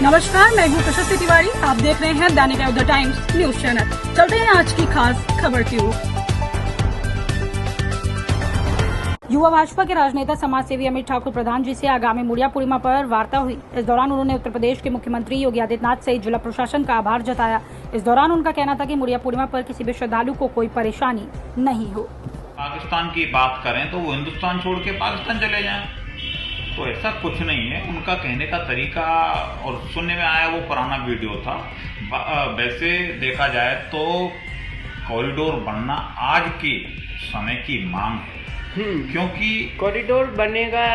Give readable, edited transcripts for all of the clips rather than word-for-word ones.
नमस्कार, मैं हूँ प्रशस्ति तिवारी। आप देख रहे हैं दैनिक द टाइम्स न्यूज चैनल। चलते हैं आज की खास खबर की ओर। युवा भाजपा के राजनेता समाज सेवी अमित ठाकुर प्रधान जी से आगामी मुड़िया पूर्णिमा पर वार्ता हुई। इस दौरान उन्होंने उत्तर प्रदेश के मुख्यमंत्री योगी आदित्यनाथ सहित जिला प्रशासन का आभार जताया। इस दौरान उनका कहना था कि मुड़िया पूर्णिमा पर किसी भी श्रद्धालु को कोई परेशानी नहीं हो। पाकिस्तान की बात करें तो वो हिंदुस्तान छोड़ के पाकिस्तान चले जाएं, तो ऐसा कुछ नहीं है। उनका कहने का तरीका और सुनने में आया वो पुराना वीडियो था। वैसे देखा जाए तो कॉरिडोर बनना आज के समय की मांग है, क्योंकि कॉरिडोर बनेगा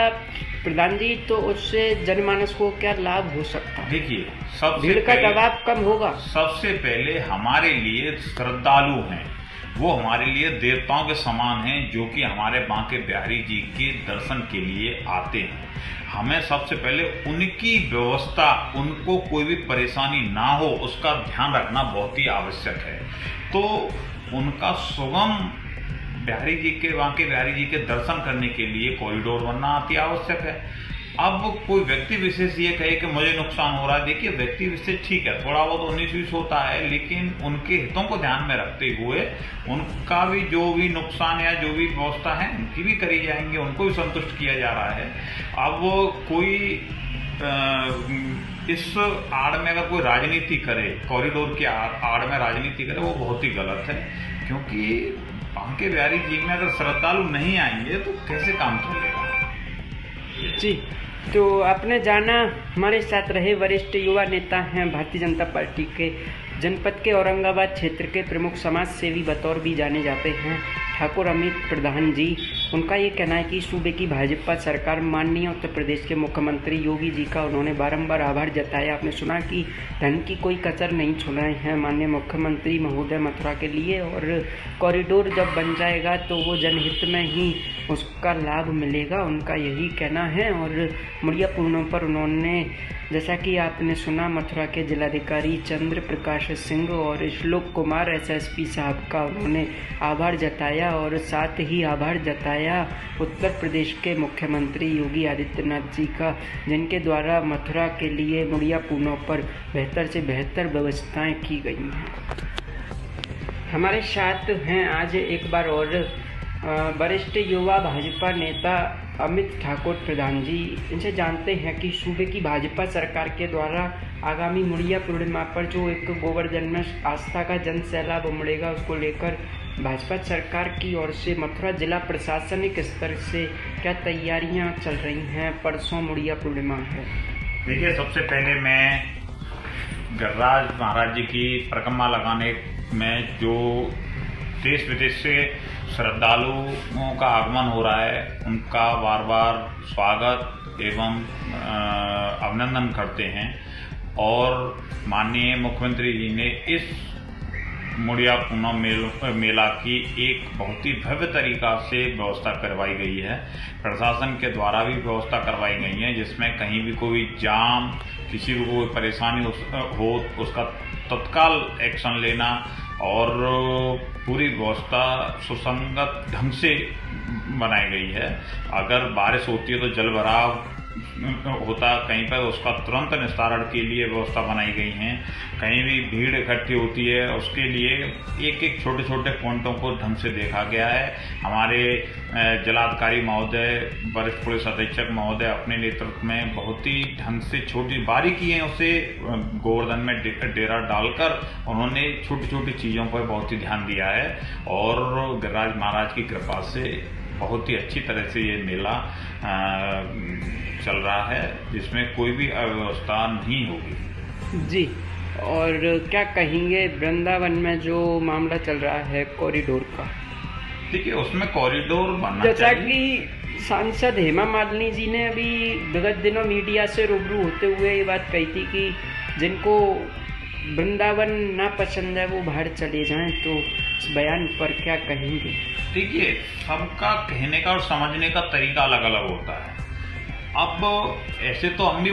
प्रधान जी, तो उससे जनमानस को क्या लाभ हो सकता है? देखिए, सबसे भीड़ का दबाव कम होगा। सबसे पहले हमारे लिए श्रद्धालु हैं, वो हमारे लिए देवताओं के समान हैं, जो कि हमारे बांके बिहारी जी के दर्शन के लिए आते हैं। हमें सबसे पहले उनकी व्यवस्था, उनको कोई भी परेशानी ना हो, उसका ध्यान रखना बहुत ही आवश्यक है। तो उनका सुगम बिहारी जी के, बांके बिहारी जी के दर्शन करने के लिए कॉरिडोर बनना अति आवश्यक है। अब कोई व्यक्ति विशेष ये कहे कि मुझे नुकसान हो रहा है, देखिए व्यक्ति विशेष ठीक है, थोड़ा बहुत 19-20 होता है, लेकिन उनके हितों को ध्यान में रखते हुए उनका भी जो भी नुकसान या जो भी व्यवस्था है उनकी भी करी जाएंगे, उनको भी संतुष्ट किया जा रहा है। अब कोई इस आड़ में अगर कोई राजनीति करे, कॉरिडोर के आड़ में राजनीति करे, वो बहुत ही गलत है। क्योंकि बांके बिहारी जी में अगर श्रद्धालु नहीं आएंगे तो कैसे काम चलेगा? जी, तो आपने जाना हमारे साथ रहे वरिष्ठ युवा नेता हैं भारतीय जनता पार्टी के जनपद के औरंगाबाद क्षेत्र के प्रमुख समाज सेवी बतौर भी जाने जाते हैं ठाकुर अमित प्रधान जी। उनका ये कहना है कि सूबे की भाजपा सरकार, माननीय उत्तर प्रदेश के मुख्यमंत्री योगी जी का उन्होंने बारंबार आभार जताया। आपने सुना कि धन की कोई कसर नहीं छोड़ रहे हैं माननीय मुख्यमंत्री महोदय मथुरा के लिए, और कॉरिडोर जब बन जाएगा तो वो जनहित में ही उसका लाभ मिलेगा, उनका यही कहना है। और मुड़िया पूर्णिमा पर उन्होंने, जैसा कि आपने सुना, मथुरा के जिलाधिकारी चंद्र प्रकाश सिंह और श्लोक कुमार SSP साहब का उन्होंने आभार जताया, और साथ ही आभार जताया उत्तर प्रदेश के मुख्यमंत्री योगी आदित्यनाथ जी का, जिनके द्वारा मथुरा के लिए मुड़िया पूर्णिमा पर बेहतर से बेहतर व्यवस्थाएं की गई हैं। हमारे साथ हैं आज एक बार और वरिष्ठ युवा भाजपा नेता अमित ठाकुर प्रधान जी। इनसे जानते हैं कि सूबे की भाजपा सरकार के द्वारा आगामी मुड़िया पूर्णिमा पर जो एक गोवर्धन में आस्था का जन सैलाब उमड़ेगा, उसको लेकर भाजपा सरकार की ओर से मथुरा जिला प्रशासनिक स्तर से क्या तैयारियां चल रही हैं? परसों मुड़िया पूर्णिमा है। देखिए, सबसे पहले मैं गिरिराज महाराज जी की परिक्रमा लगाने में जो देश विदेश से श्रद्धालुओं का आगमन हो रहा है, उनका बार बार स्वागत एवं अभिनंदन करते हैं। और माननीय मुख्यमंत्री जी ने इस मुड़िया पूर्णिमा मेला की एक बहुत ही भव्य तरीका से व्यवस्था करवाई गई है। प्रशासन के द्वारा भी व्यवस्था करवाई गई है, जिसमें कहीं भी कोई जाम, किसी को कोई परेशानी हो उसका तत्काल एक्शन लेना, और पूरी व्यवस्था सुसंगत ढंग से बनाई गई है। अगर बारिश होती है तो जल भराव होता कहीं पर, उसका तुरंत निस्तारण के लिए व्यवस्था बनाई गई है। कहीं भी भीड़ इकट्ठी होती है उसके लिए एक एक छोटे छोटे पॉइंटों को ढंग से देखा गया है। हमारे जिलाधिकारी महोदय, वरिष्ठ पुलिस अधीक्षक महोदय अपने नेतृत्व में बहुत ही ढंग से छोटी बारीकी है उसे गोवर्धन में डेरा डालकर उन्होंने छोटी छोटी चीज़ों पर बहुत ही ध्यान दिया है। और गिरिराज महाराज की कृपा से बहुत ही अच्छी तरह से ये मेला चल रहा है, जिसमें कोई भी अव्यवस्था नहीं होगी। जी, और क्या कहेंगे वृंदावन में जो मामला चल रहा है कॉरिडोर का? देखिए, उसमें कॉरिडोर बनना जैसा कि सांसद हेमा मालिनी जी ने अभी विगत दिनों मीडिया से रूबरू होते हुए ये बात कही थी कि जिनको वृंदावन ना पसंद है वो बाहर चले जाएं, तो इस बयान पर क्या कहेंगे? देखिए, सबका कहने का और समझने का तरीका अलग अलग होता है। अब ऐसे तो हम भी